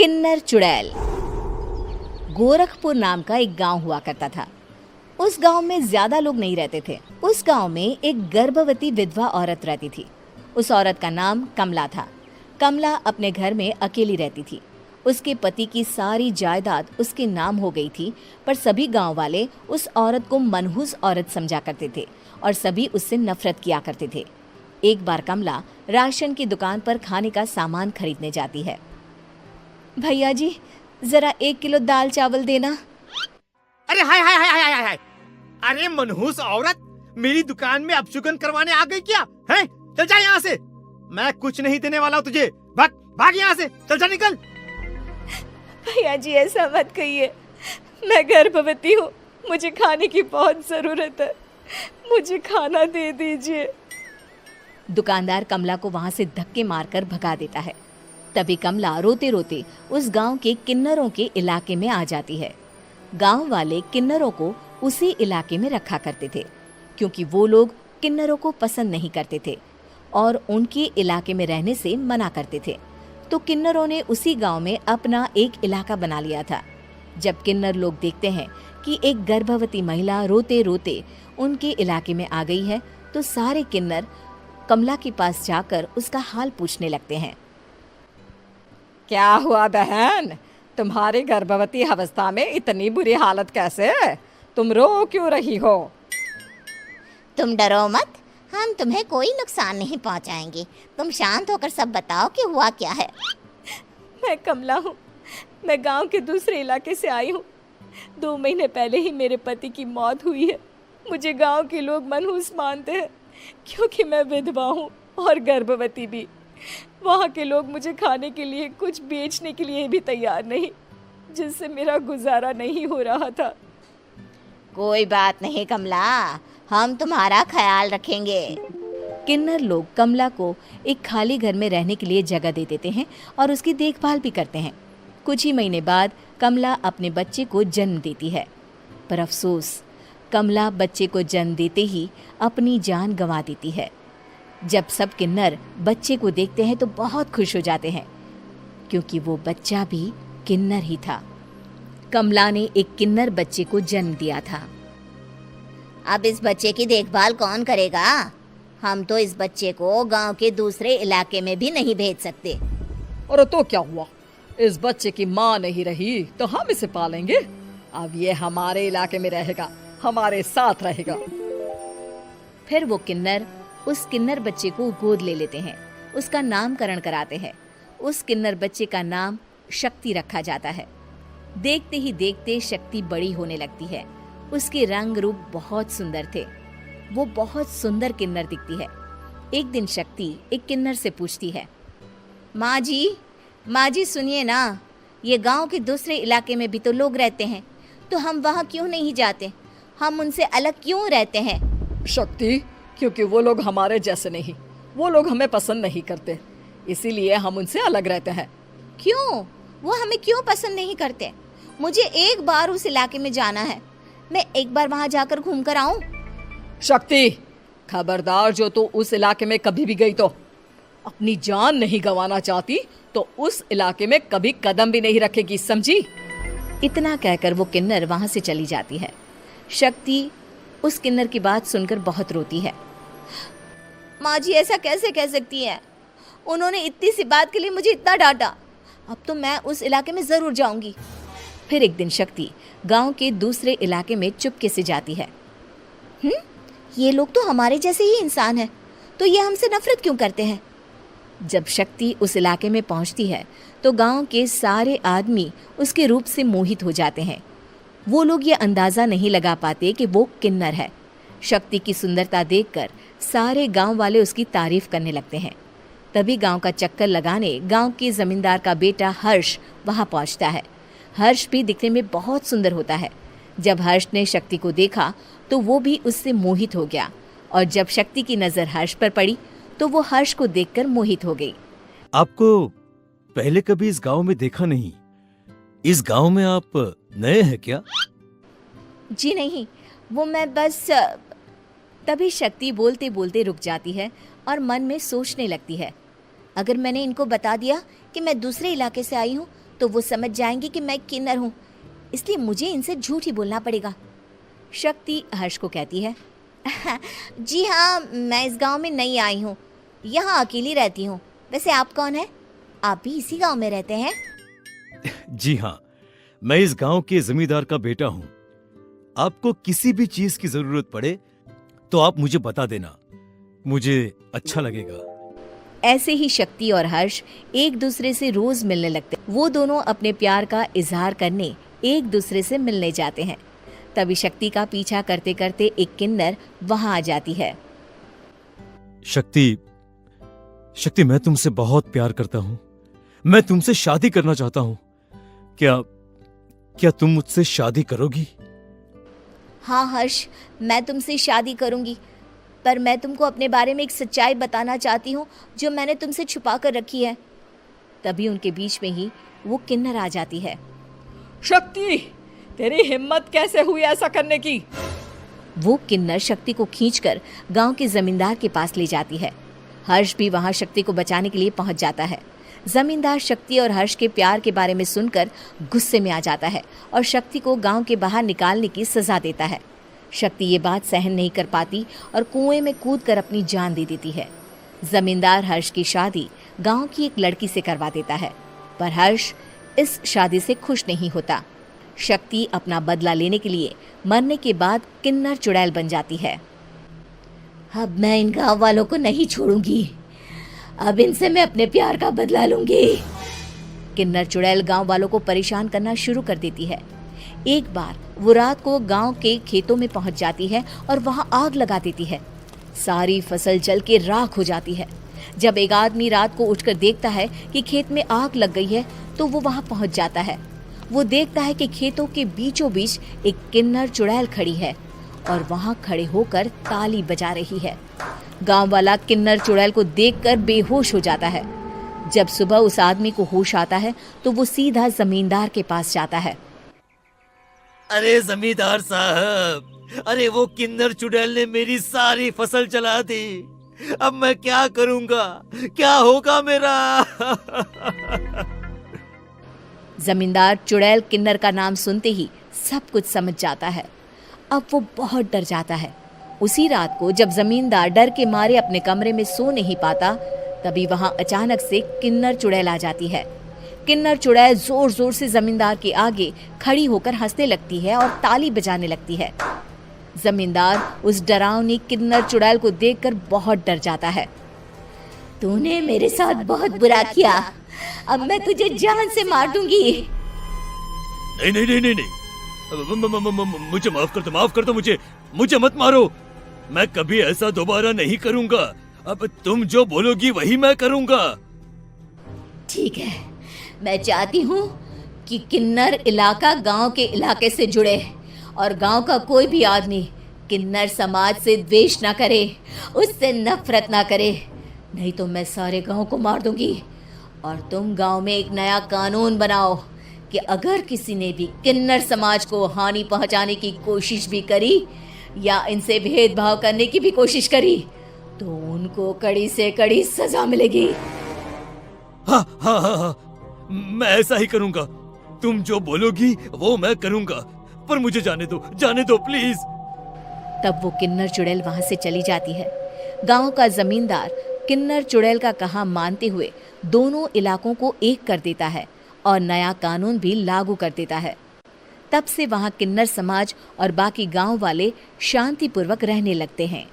किन्नर चुड़ैल। गोरखपुर नाम का एक गांव हुआ करता था। उस गांव में ज्यादा लोग नहीं रहते थे। उस गांव में एक गर्भवती विधवा औरत रहती थी। उस औरत का नाम कमला था। कमला अपने घर में अकेली रहती थी। उसके पति की सारी जायदाद उसके नाम हो गई थी, पर सभी गांव वाले उस औरत को मनहूस औरत समझा करते थे और सभी उससे नफरत किया करते थे। एक बार कमला राशन की दुकान पर खाने का सामान खरीदने जाती है। भैया जी, जरा 1 किलो दाल चावल देना। अरे हाय हाय हाय हाय हाय हाय! अरे मनहूस औरत, मेरी दुकान में अपशुगन करवाने आ गई क्या? हैं? चल जा यहाँ से। मैं कुछ नहीं देने वाला हूँ तुझे। भाग भाग यहाँ से, चल जा, निकल। भैया जी, ऐसा मत कहिए। मैं गर्भवती हूँ, मुझे खाने की बहुत जरूरत है। मुझे खाना दे दीजिए। दुकानदार कमला को वहां से धक्के मारकर भगा देता है। तभी कमला रोते रोते उस गांव के किन्नरों के इलाके में आ जाती है। गांव वाले किन्नरों को उसी इलाके में रखा करते थे, क्योंकि वो लोग किन्नरों को पसंद नहीं करते थे और उनके इलाके में रहने से मना करते थे। तो किन्नरों ने उसी गांव में अपना एक इलाका बना लिया था। जब किन्नर लोग देखते हैं कि एक गर्भवती महिला रोते रोते उनके इलाके में आ गई है, तो सारे किन्नर कमला के पास जाकर उसका हाल पूछने लगते हैं। क्या हुआ बहन, तुम्हारी गर्भवती अवस्था में इतनी बुरी हालत कैसे है? तुम रो क्यों रही हो? तुम डरो मत, हम तुम्हें कोई नुकसान नहीं पहुंचाएंगे। तुम शांत होकर सब बताओ कि हुआ क्या है। मैं कमला हूँ। मैं गांव के दूसरे इलाके से आई हूँ। 2 महीने पहले ही मेरे पति की मौत हुई है। मुझे गांव के लोग मनहूस मानते हैं, क्योंकि मैं विधवा हूँ और गर्भवती भी। वहाँ के लोग मुझे खाने के लिए कुछ बेचने के लिए भी तैयार नहीं, जिससे मेरा गुजारा नहीं हो रहा था। कोई बात नहीं कमला, हम तुम्हारा ख्याल रखेंगे। किन्नर लोग कमला को एक खाली घर में रहने के लिए जगह दे देते हैं और उसकी देखभाल भी करते हैं। कुछ ही महीने बाद कमला अपने बच्चे को जन्म देती है, पर अफसोस, कमला बच्चे को जन्म देते ही अपनी जान गंवा देती है। जब सब किन्नर बच्चे को देखते हैं तो बहुत खुश हो जाते हैं, क्योंकि वो बच्चा भी किन्नर ही था। कमला ने एक किन्नर बच्चे को जन्म दिया था। अब इस बच्चे की देखभाल कौन करेगा? हम तो इस बच्चे को गांव के दूसरे इलाके में भी नहीं भेज सकते। और तो क्या हुआ, इस बच्चे की माँ नहीं रही तो हम इसे पालेंगे। अब ये हमारे इलाके में रहेगा, हमारे साथ रहेगा। फिर वो किन्नर उस किन्नर बच्चे को गोद ले लेते हैं, उसका नामकरण कराते हैं। उस किन्नर बच्चे का नाम शक्ति रखा जाता है। देखते ही देखते शक्ति बड़ी होने लगती है। उसके रंग रूप बहुत सुंदर थे। वो बहुत सुंदर किन्नर दिखती है। एक दिन शक्ति एक किन्नर से पूछती है, माँ जी सुनिए ना, ये गांव के दूसरे इलाके में भी तो लोग रहते हैं, तो हम वहाँ क्यों नहीं जाते? हम उनसे अलग क्यों रहते हैं? शक्ति, क्योंकि वो लोग हमारे जैसे नहीं, वो लोग हमें पसंद नहीं करते, इसीलिए हम उनसे अलग रहते हैं। क्यों? वो हमें क्यों पसंद नहीं करते? मुझे एक बार उस इलाके में जाना है। मैं एक बार वहाँ जाकर घूम कर आऊं। शक्ति, खबरदार, जो तू उस इलाके में कभी भी गई तो अपनी जान नहीं गंवाना चाहती तो उस इलाके में कभी कदम भी नहीं रखेगी, समझी? इतना कहकर वो किन्नर वहाँ से चली जाती है। शक्ति उस किन्नर की बात सुनकर बहुत रोती है। माँ जी, ऐसा कैसे कह सकती हैं? उन्होंने इतनी सी बात के लिए मुझे इतना डांटा। अब तो मैं उस इलाके में जरूर जाऊंगी। फिर एक दिन शक्ति गांव के दूसरे इलाके में चुपके से जाती है। ये लोग तो हमारे जैसे ही इंसान हैं, तो ये हमसे नफरत क्यों करते हैं? जब शक्ति उस इलाके में पहुंचती है तो गांव के सारे आदमी उसके रूप से मोहित हो जाते हैं। वो लोग ये अंदाजा नहीं लगा पाते कि वो किन्नर है। शक्ति की सुंदरता देखकर सारे गांव वाले उसकी तारीफ करने लगते हैं। तभी गांव का चक्कर लगाने गांव के जमींदार का बेटा हर्ष वहां पहुंचता है। हर्ष भी दिखने में बहुत सुंदर होता है। जब हर्ष ने शक्ति को देखा तो वो भी उससे मोहित हो गया, और जब शक्ति की नजर हर्ष पर पड़ी तो वो हर्ष को देखकर मोहित हो गई। आपको पहले कभी इस गांव में देखा नहीं। इस गांव में आप नए हैं क्या? जी नहीं, वो मैं बस। तभी शक्ति बोलते बोलते रुक जाती है और मन में सोचने लगती है, अगर मैंने इनको बता दिया कि मैं दूसरे इलाके से आई हूँ तो वो समझ जाएंगे कि मैं किन्नर हूँ, इसलिए मुझे इनसे झूठ ही बोलना पड़ेगा। शक्ति हर्ष को कहती है, जी हाँ, मैं इस गांव में नई आई हूँ, यहाँ अकेली रहती हूँ। वैसे आप कौन है? आप भी इसी गांव में रहते हैं? जी हाँ, मैं इस गांव के जमींदार का बेटा हूँ। आपको किसी भी चीज की जरूरत पड़े तो आप मुझे बता देना, मुझे अच्छा लगेगा। ऐसे ही शक्ति और हर्ष एक दूसरे से रोज मिलने लगते। वो दोनों अपने प्यार का इजहार करने एक दूसरे से मिलने जाते हैं। तभी शक्ति का पीछा करते करते एक किन्नर वहां आ जाती है। शक्ति, शक्ति, मैं तुमसे बहुत प्यार करता हूँ। मैं तुमसे शादी करना चाहता हूँ। क्या तुम मुझसे शादी करोगी? हाँ हर्ष, मैं तुमसे शादी करूंगी, पर मैं तुमको अपने बारे में एक सच्चाई बताना चाहती हूँ जो मैंने तुमसे छुपा कर रखी है। तभी उनके बीच में ही वो किन्नर आ जाती है। शक्ति, तेरी हिम्मत कैसे हुई ऐसा करने की? वो किन्नर शक्ति को खींचकर गांव के जमींदार के पास ले जाती है। हर्ष भी वहां शक्ति को बचाने के लिए पहुंच जाता है। जमींदार शक्ति और हर्ष के प्यार के बारे में सुनकर गुस्से में आ जाता है और शक्ति को गांव के बाहर निकालने की सजा देता है। शक्ति ये बात सहन नहीं कर पाती और कुएं में कूदकर अपनी जान दे देती है। जमींदार हर्ष की शादी गांव की एक लड़की से करवा देता है, पर हर्ष इस शादी से खुश नहीं होता। शक्ति अपना बदला लेने के लिए मरने के बाद किन्नर चुड़ैल बन जाती है। अब मैं इन गांव वालों को नहीं छोड़ूंगी, अब इनसे मैं अपने प्यार का बदला लूंगी। किन्नर चुड़ैल गांव वालों को परेशान करना शुरू कर देती है। एक बार वो रात को गांव के खेतों में पहुंच जाती है और वहां आग लगा देती है। सारी फसल जल के राख हो जाती है। जब एक आदमी रात को उठकर देखता है कि खेत में आग लग गई है तो वो वहां पहुंच जाता है। वो देखता है कि खेतों के बीचों बीच एक किन्नर चुड़ैल खड़ी है और वहां खड़े होकर ताली बजा रही है। गांव वाला किन्नर चुड़ैल को देखकर बेहोश हो जाता है। जब सुबह उस आदमी को होश आता है तो वो सीधा जमींदार के पास जाता है। अरे जमींदार साहब, अरे वो किन्नर चुड़ैल ने मेरी सारी फसल जला दी। अब मैं क्या करूंगा? क्या होगा मेरा? जमींदार चुड़ैल किन्नर का नाम सुनते ही सब कुछ समझ जाता है। अब वो बहुत डर जाता है। उसी रात को जब जमींदार डर के मारे अपने कमरे में सो नहीं पाता, तभी वहां अचानक से किन्नर चुड़ैल आ जाती है। किन्नर चुड़ैल जोर जोर से जमींदार के आगे खड़ी होकर हंसने लगती है और ताली बजाने लगती है। जमींदार उस डरावनी किन्नर चुड़ैल को देखकर बहुत डर जाता है। तूने मेरे साथ बहुत बुरा किया, अब मैं तुझे जान से मार दूंगी। नहीं नहीं नहीं नहीं नहीं, मुझे माफ कर दो, मुझे मत मारो। मैं कभी ऐसा दोबारा नहीं करूंगा। अब तुम जो बोलोगी वही मैं करूंगा। ठीक है, मैं चाहती हूँ कि किन्नर इलाका गांव के इलाके से जुड़े और गांव का कोई भी आदमी किन्नर समाज से द्वेष ना करे, उससे नफरत ना करे, नहीं तो मैं सारे गांव को मार दूंगी। और तुम गांव में एक नया कानून बनाओ कि अगर किसी ने भी किन्नर समाज को हानि पहुंचाने की कोशिश भी करी या इनसे भेदभाव करने की भी कोशिश करी तो उनको कड़ी से कड़ी सजा मिलेगी। हाँ हाँ हाँ हाँ, मैं ऐसा ही करूंगा। तुम जो बोलोगी वो मैं करूंगा, पर मुझे जाने दो प्लीज। तब वो किन्नर चुड़ैल वहां से चली जाती है। गांव का जमींदार किन्नर चुड़ैल का कहा मानते हुए दोनों इलाकों को एक कर देता है और नया कानून भी लागू कर देता है। तब से वहां किन्नर समाज और बाकी गांव वाले शांतिपूर्वक रहने लगते हैं।